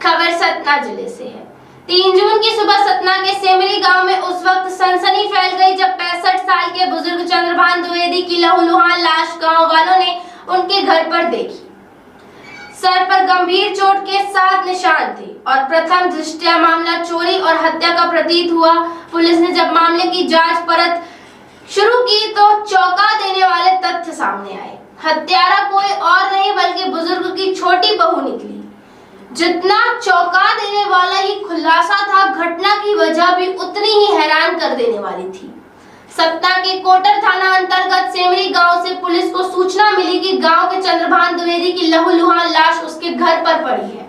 खबर सतना जिले से है। 3 जून की सुबह सतना के सेमरी गांव में उस वक्त सनसनी फैल गई जब 65 साल के बुजुर्ग चंद्रभान द्विवेदी की लहूलुहान लाश गांव वालों ने उनके घर पर देखी। सर पर गंभीर चोट के 7 निशान थे और प्रथम दृष्टया मामला चोरी और हत्या का प्रतीत हुआ। पुलिस ने जब मामले की जांच परत शुरू की तो चौंका देने वाले तथ्य सामने आए। हत्यारा कोई और नहीं बल्कि बुजुर्ग की छोटी बहू निकली। जितना चौंका देने वाला ये खुलासा था, घटना की वजह भी उतनी ही हैरान कर देने वाली थी। सतना के कोटर थाना अंतर्गत सेमरी गांव से पुलिस को सूचना मिली कि गांव के चंद्रभान द्विवेदी की लहूलुहान लाश उसके घर पर पड़ी है।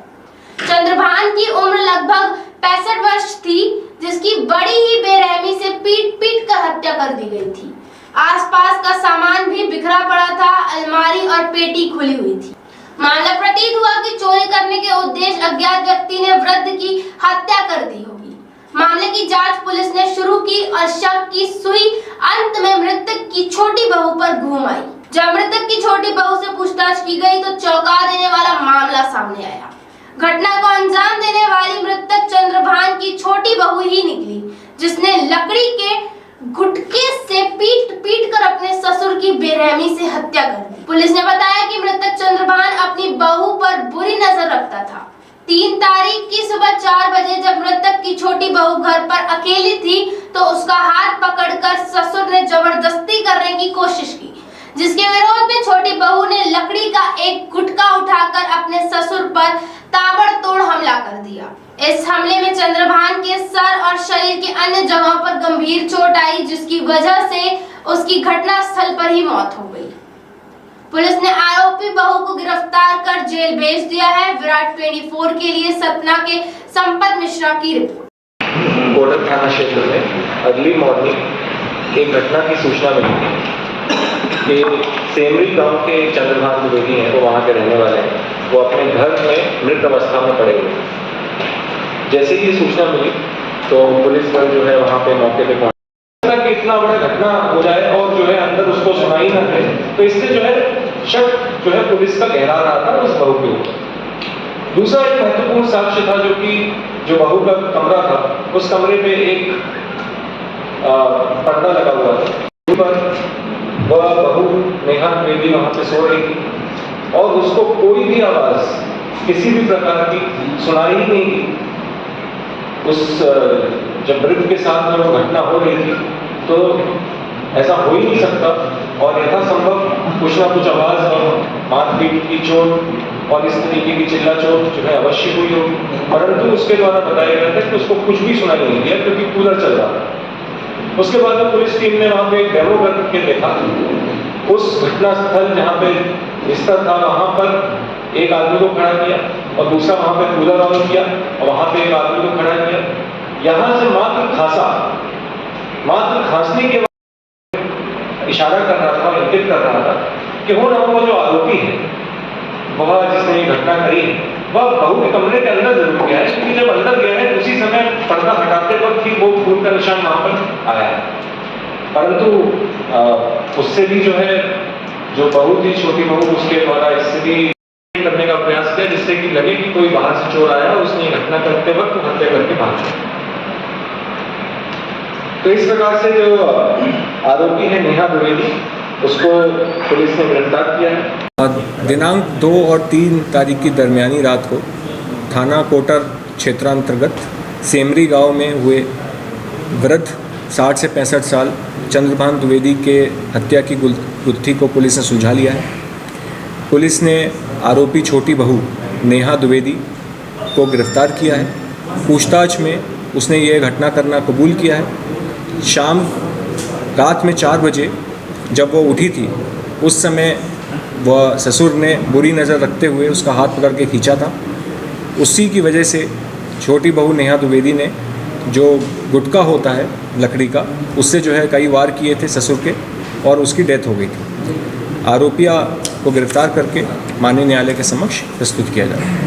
चंद्रभान की उम्र लगभग 65 वर्ष थी, जिसकी बड़ी ही बेरहमी से पीट कर हत्या कर दी गई थी। आसपास का सामान भी बिखरा पड़ा था, अलमारी और पेटी खुली हुई थी। मामला प्रतीत हुआ कि चोरी करने के उद्देश्य अज्ञात व्यक्ति ने वृद्ध की हत्या कर दी होगी। मामले की जांच पुलिस ने शुरू की और शक की सुई अंत में मृतक की छोटी बहू पर घूम आई। जब मृतक की छोटी बहू से पूछताछ की गई तो चौंका देने वाला मामला सामने आया। घटना को अंजाम देने वाली मृतक चंद्रभान की छोटी बहू ही निकली, जिसने लकड़ी के गुटके से पीट कर अपने ससुर की बेरहमी से हत्या कर दी। पुलिस ने बताया कि मृतक चंद्रभान अपनी बहू पर बुरी नजर रखता था। 3 तारीख की सुबह 4 बजे जब मृतक की छोटी बहू घर पर अकेली थी तो उसका हाथ पकड़कर ससुर ने जबरदस्ती करने की कोशिश की, जिसके विरोध में छोटी बहू ने लकड़ी का एक गुटका उठाकर अपने ससुर पर ताबड़तोड़ हमला कर दिया। इस हमले में चंद्रभान के सर और शरीर के अन्य जगहों पर गंभीर चोट आई, जिसकी वजह से उसकी घटना स्थल पर ही मौत हो गई। पुलिस ने आरोपी बहू को गिरफ्तार कर जेल भेज दिया है। विराट 24 के लिए सतना के संपत मिश्रा की रिपोर्ट। कोटर थाना क्षेत्र में अर्ली मॉर्निंग एक घटना की सूचना मिली थी कि सेमरी गांव के चंद्रभान द्विवेदी हैं, वो वहाँ के रहने वाले हैं। वो अपने घर में मृत अवस्था में पड़े हुए। जैसे ही सूचना मिली तो पुलिस बल जो है वहाँ पे मौके पे पहुंचा कि इतना बड़ा घटना हो जाए और जो है अंदर उसको सुनाई ना दे, तो इससे जो है शक जो है पुलिस का गहरा रहा था उस बहू के ऊपर। दूसरा एक महत्वपूर्ण साक्ष्य था जो बहू का कमरा था, उस कमरे पे एक पर्दा लगा हुआ था। वह बहू नेहा द्विवेदी वहाँ पे सो रही थी और उसको कोई भी आवाज किसी भी प्रकार की सुनाई ही नहीं दी। उस जब मृत के साथ में वो घटना हो रही थी तो ऐसा हो ही नहीं सकता और यथासंभव कुछ ना कुछ आवाज और मारपीट की चोट और इस तरीके की चिल्ला चोट जो है अवश्य हुई होगी, परंतु उसके द्वारा बताया गया था कि उसको कुछ भी सुनाई नहीं दिया क्योंकि कूलर चल रहा था। उसके बाद में पुलिस टीम ने वहाँ पे एक डेमो करके देखा। उस घटना स्थल जहाँ पे बिस्तर था वहाँ पर एक आदमी को खड़ा किया और दूसरा वहाँ पे कूलर ऑन किया और वहाँ पे एक आदमी को खड़ा किया। यहाँ से मात्र खांसने के बाद इशारा कर रहा था, इंगित कर रहा था कि वो जो आरोपी है, वह जिसने ये घटना करी है, वह बहू के कमरे के अंदर जरूर गया है, क्योंकि जब अंदर गया है उसी समय पर्दा हटाते वक्त ही वो खून का निशान वहां पर आया है। परंतु उससे भी जो है जो बहू थी, छोटी बहू, उसके द्वारा इससे भी करने का प्रयास किया जिससे कि लगे कि कोई बाहर से चोर आया, उसने घटना करते वक्त हत्या करके भाग गया। तो इस प्रकार से जो आरोपी है नेहा द्विवेदी, उसको पुलिस ने गिरफ्तार किया है। दिनांक 2 और 3 तारीख की दरमियानी रात को थाना कोटर क्षेत्रांतर्गत सेमरी गांव में हुए वृद्ध 60 से 65 साल चंद्रभान द्विवेदी के हत्या की गुत्थी को पुलिस ने सुलझा लिया है। पुलिस ने आरोपी छोटी बहू नेहा द्विवेदी को गिरफ्तार किया है। पूछताछ में उसने ये घटना करना कबूल किया है। रात में 4 बजे जब वो उठी थी उस समय वह ससुर ने बुरी नज़र रखते हुए उसका हाथ पकड़ के खींचा था। उसी की वजह से छोटी बहू नेहा द्विवेदी ने जो गुटका होता है लकड़ी का, उससे जो है कई वार किए थे ससुर के और उसकी डेथ हो गई थी। आरोपिया को गिरफ्तार करके माननीय न्यायालय के समक्ष प्रस्तुत किया जा रहा है।